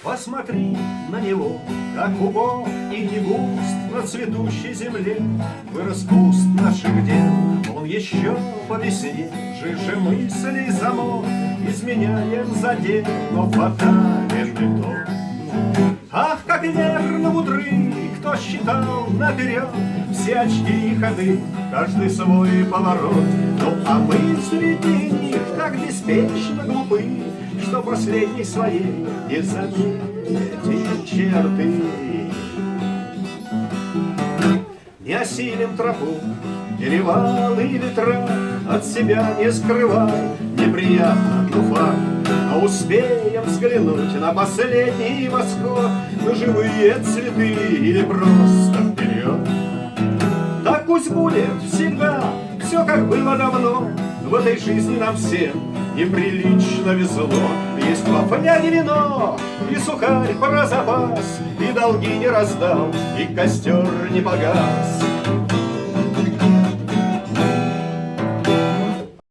Посмотри на него, как убог и не густ на цветущей земле. Вырос куст наших дел, он еще по весне жиже мыслей замок, изменяем задел, но фатален не тот. Ах, как верно мудры, кто считал наперед все очки и ходы, каждый свой поворот. Ну, а мы среди них так беспечно глупы, что последней своей не заметим черты. Не осилим тропу, перевалы и ветра, от себя не скрывай неприятно, но факт. А успеем взглянуть на последний восход, на живые цветы или просто вперед. Так пусть будет всегда все, как было давно. В этой жизни нам всем неприлично везло. Есть во фляге вино и сухарь про запас, и долги не раздал, и костер не погас.